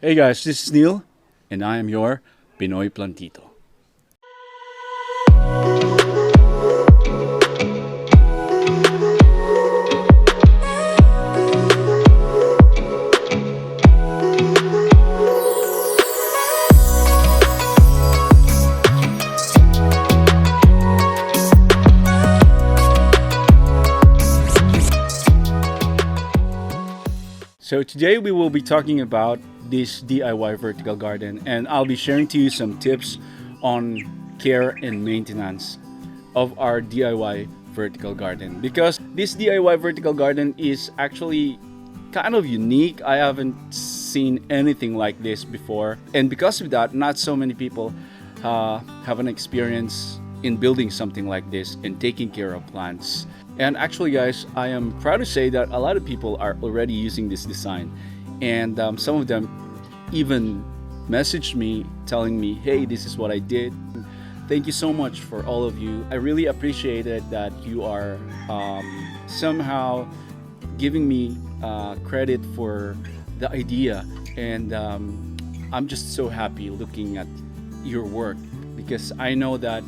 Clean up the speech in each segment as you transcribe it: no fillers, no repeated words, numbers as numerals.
Hey guys, this is Neil, and I am your Pinoy Plantito. So today we will be talking about this DIY vertical garden, and I'll be sharing to you some tips on care and maintenance of our DIY vertical garden. Because this DIY vertical garden is actually kind of unique. I haven't seen anything like this before, and because of that, not so many people have an experience in building something like this and taking care of plants. And actually, guys, I am proud to say that a lot of people are already using this design, and some of them even messaged me telling me, "Hey, this is what I did." Thank you so much for all of you. I really appreciated that you are somehow giving me credit for the idea, and I'm just so happy looking at your work because I know that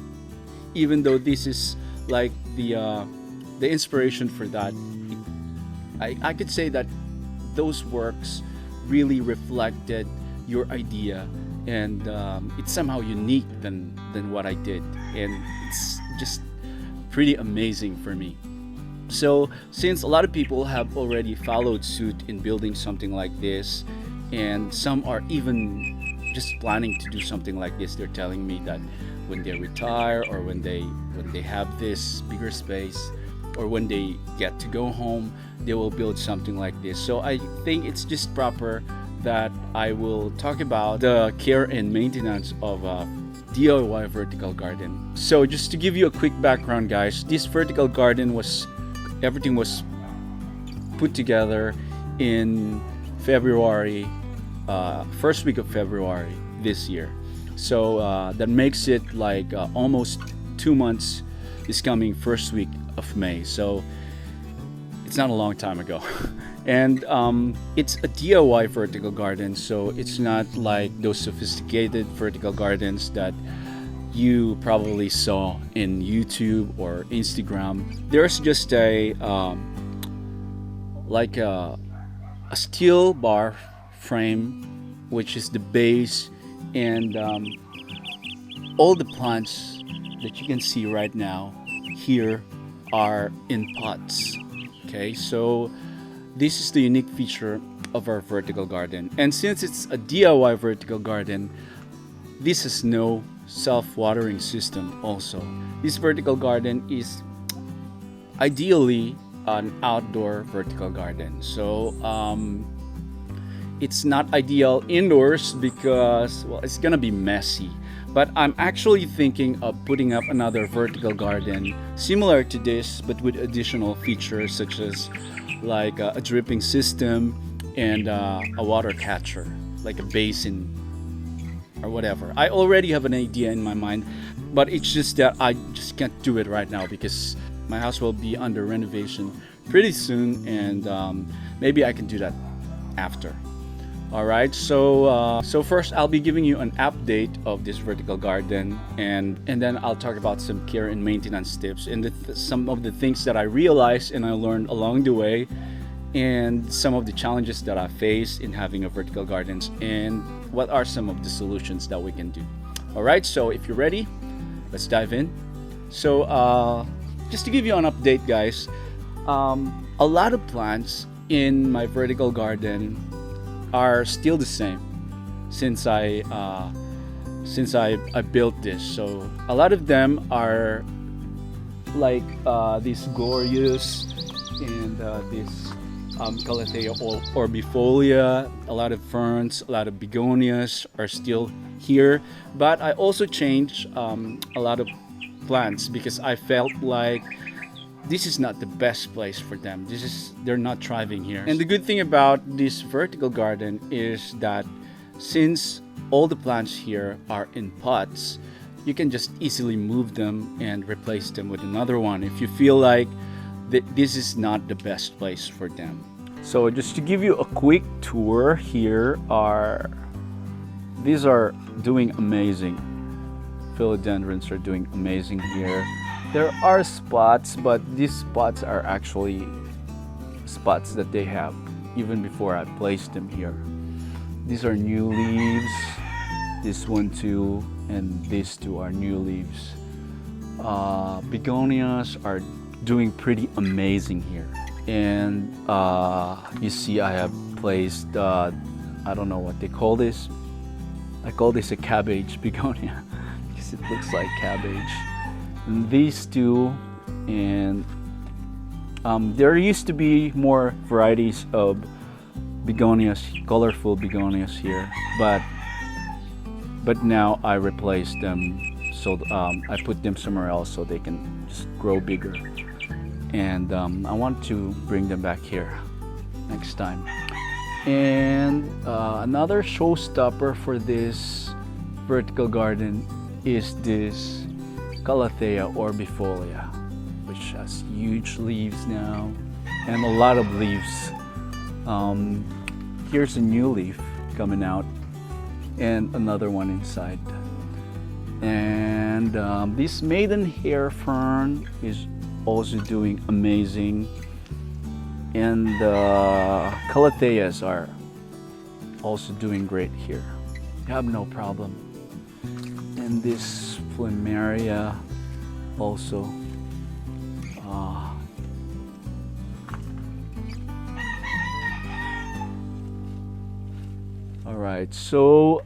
even though this is like the inspiration for that, I could say that those works really reflected your idea, and it's somehow unique than what I did, and it's just pretty amazing for me. So, since a lot of people have already followed suit in building something like this, and some are even just planning to do something like this, they're telling me that when they retire or when they have this bigger space or when they get to go home, they will build something like this. So I think it's just proper that I will talk about the care and maintenance of a DIY vertical garden. So just to give you a quick background, guys, this vertical garden was everything was put together in February, first week of February this year. So that makes it like almost 2 months is coming first week of May. So it's not a long time ago. And it's a DIY vertical garden, so it's not like those sophisticated vertical gardens that you probably saw in YouTube or Instagram. There's just like a steel bar frame, which is the base, and all the plants that you can see right now here are in pots. Okay, so this is the unique feature of our vertical garden. And since it's a DIY vertical garden, this has no self-watering system also. This vertical garden is ideally an outdoor vertical garden. So it's not ideal indoors because, well, it's gonna be messy. But I'm actually thinking of putting up another vertical garden similar to this, but with additional features such as like a dripping system and a water catcher, like a basin or whatever. I already have an idea in my mind, but it's just that I just can't do it right now because my house will be under renovation pretty soon, and maybe I can do that after. All right, so first I'll be giving you an update of this vertical garden, and then I'll talk about some care and maintenance tips and some of the things that I realized and I learned along the way, and some of the challenges that I face in having a vertical gardens, and what are some of the solutions that we can do. All right, so if you're ready, let's dive in. So just to give you an update, guys, a lot of plants in my vertical garden are still the same since I built this. So a lot of them are like these glorious and this calathea or bifolia. A lot of ferns, a lot of begonias are still here, but I also changed a lot of plants because I felt like this is not the best place for them. They're not thriving here. And the good thing about this vertical garden is that since all the plants here are in pots, you can just easily move them and replace them with another one if you feel like this is not the best place for them. So just to give you a quick tour, these are doing amazing. Philodendrons are doing amazing here. There are spots, but these spots are actually spots that they have even before I placed them here. These are new leaves. This one too, and these two are new leaves. Begonias are doing pretty amazing here. And you see I have placed, I don't know what they call this. I call this a cabbage begonia because it looks like cabbage. And these two, and there used to be more varieties of begonias, colorful begonias here, but now I replaced them, so I put them somewhere else so they can just grow bigger. And I want to bring them back here next time. And another showstopper for this vertical garden is this calathea or bifolia, which has huge leaves now and a lot of leaves. Here's a new leaf coming out and another one inside. And this maidenhair fern is also doing amazing, and the calatheas are also doing great here. You have no problem. And this plumeria also. All right, so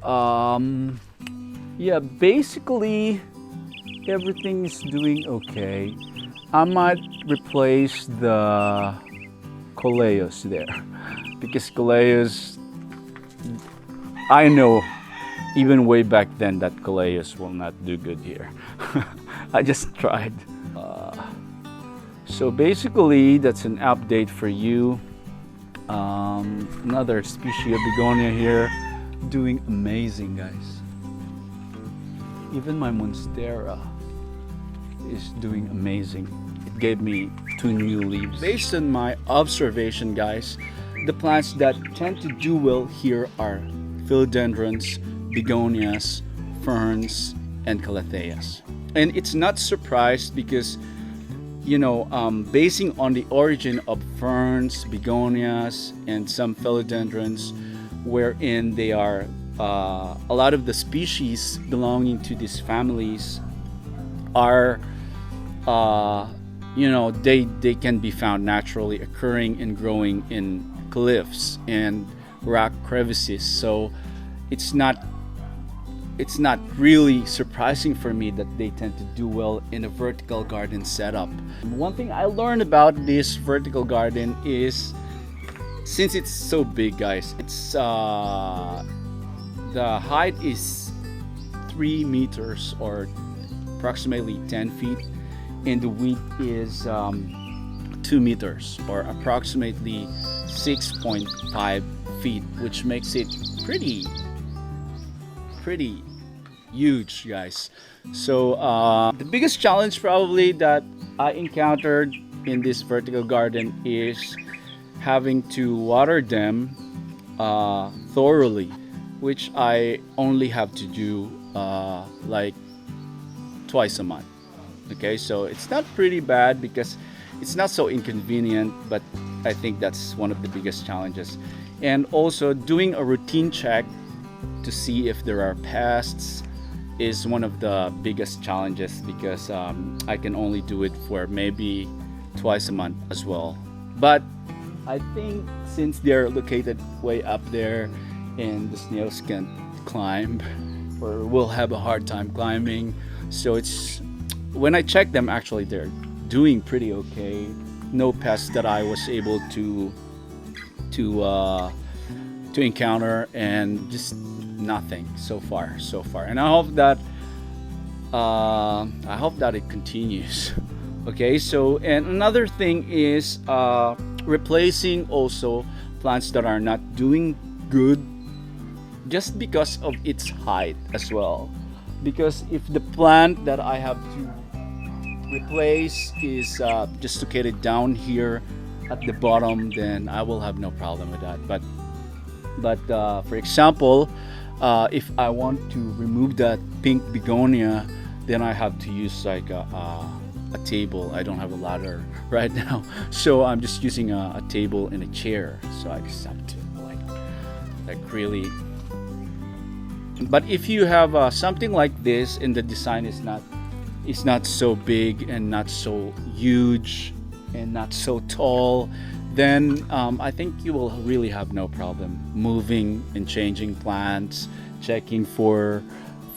yeah, basically everything is doing okay. I might replace the calatheas there because calatheas, I know even way back then that calatheas will not do good here. I just tried. So basically that's an update for you. Another species of begonia here doing amazing, guys. Even my monstera is doing amazing. It gave me 2 new leaves. Based on my observation, guys, the plants that tend to do well here are philodendrons, begonias, ferns, and calatheas. And it's not surprised because, you know, basing on the origin of ferns, begonias, and some philodendrons, wherein they are a lot of the species belonging to these families are, you know, they can be found naturally occurring and growing in cliffs and rock crevices. So it's not really surprising for me that they tend to do well in a vertical garden setup. One thing I learned about this vertical garden is, since it's so big, guys, it's the height is 3 meters or approximately 10 feet, and the width is 2 meters or approximately 6.5 feet, which makes it pretty huge, guys. So the biggest challenge probably that I encountered in this vertical garden is having to water them thoroughly, which I only have to do like twice a month. Okay, so it's not pretty bad because it's not so inconvenient, but I think that's one of the biggest challenges. And also doing a routine check to see if there are pests is one of the biggest challenges because I can only do it for maybe twice a month as well. But I think since they're located way up there and the snails can't climb or will have a hard time climbing, so it's, when I check them, actually they're doing pretty okay. No pests that I was able to encounter, and just nothing so far. And I hope that it continues. Okay, so and another thing is replacing also plants that are not doing good just because of its height as well. Because if the plant that I have to replace is just located down here at the bottom, then I will have no problem with that. But for example, if I want to remove that pink begonia, then I have to use like a table. I don't have a ladder right now, so I'm just using a table and a chair. So I just have to like really. But if you have something like this and the design is not so big and not so huge and not so tall, then I think you will really have no problem moving and changing plants, checking for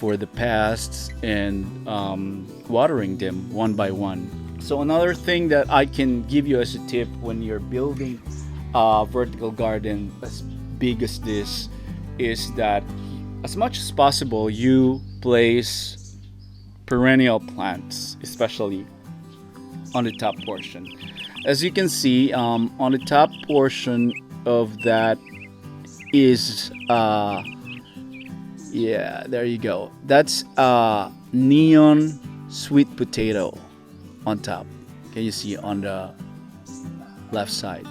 the pests, and watering them one by one. So another thing that I can give you as a tip when you're building a vertical garden as big as this is that as much as possible you place perennial plants, especially on the top portion. As you can see, on the top portion of that is yeah, there you go. That's neon sweet potato on top. Can you see on the left side?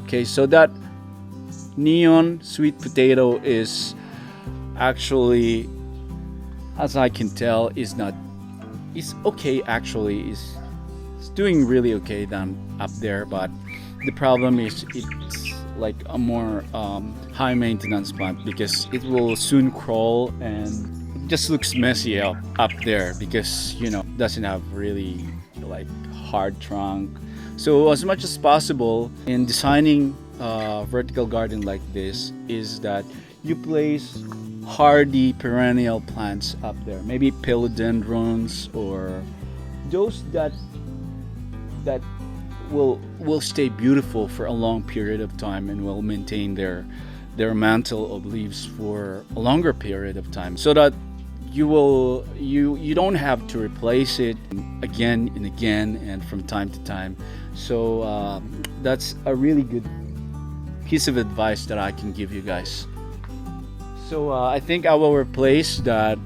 Okay, so that neon sweet potato is actually, as I can tell, is not, it's okay actually, is it's doing really okay down up there, but the problem is it's like a more high maintenance plant because it will soon crawl and it just looks messy up there because doesn't have really like hard trunk. So as much as possible in designing a vertical garden like this is that you place hardy perennial plants up there, maybe philodendrons or those that will stay beautiful for a long period of time and will maintain their mantle of leaves for a longer period of time, so that you don't have to replace it again and again and from time to time. So that's a really good piece of advice that I can give you guys. So I think I will replace that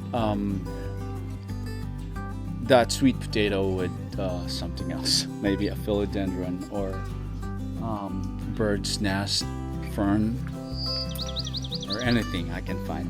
that sweet potato with something else, maybe a philodendron or bird's nest fern or anything I can find.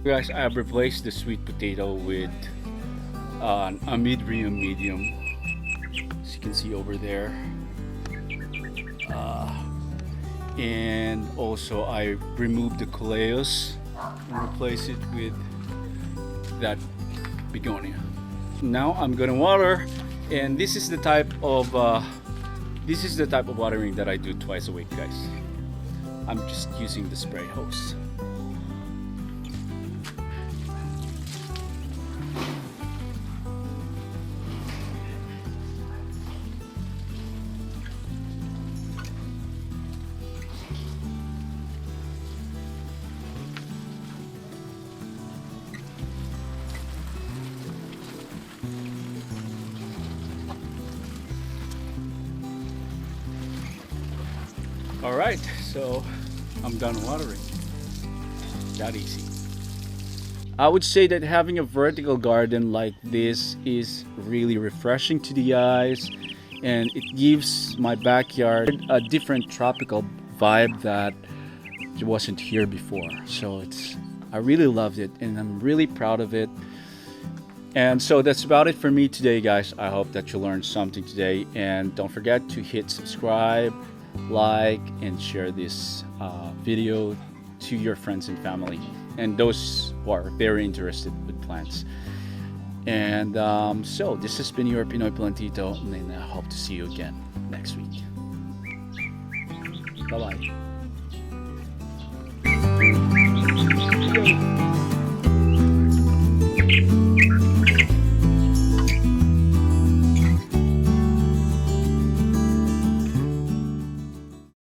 Guys, I have replaced the sweet potato with a mid-medium medium, as you can see over there, and also I removed the calatheas and replaced it with that begonia. Now I'm gonna water, and this is the type of watering that I do twice a week, guys. I'm just using the spray hose. Alright, so I'm done watering. That easy. I would say that having a vertical garden like this is really refreshing to the eyes, and it gives my backyard a different tropical vibe that wasn't here before. So I really loved it, and I'm really proud of it. And so that's about it for me today, guys. I hope that you learned something today, and don't forget to hit subscribe, like, and share this video to your friends and family, and those who are very interested with plants. And so this has been your Pinoy Plantito, and I hope to see you again next week. Bye bye.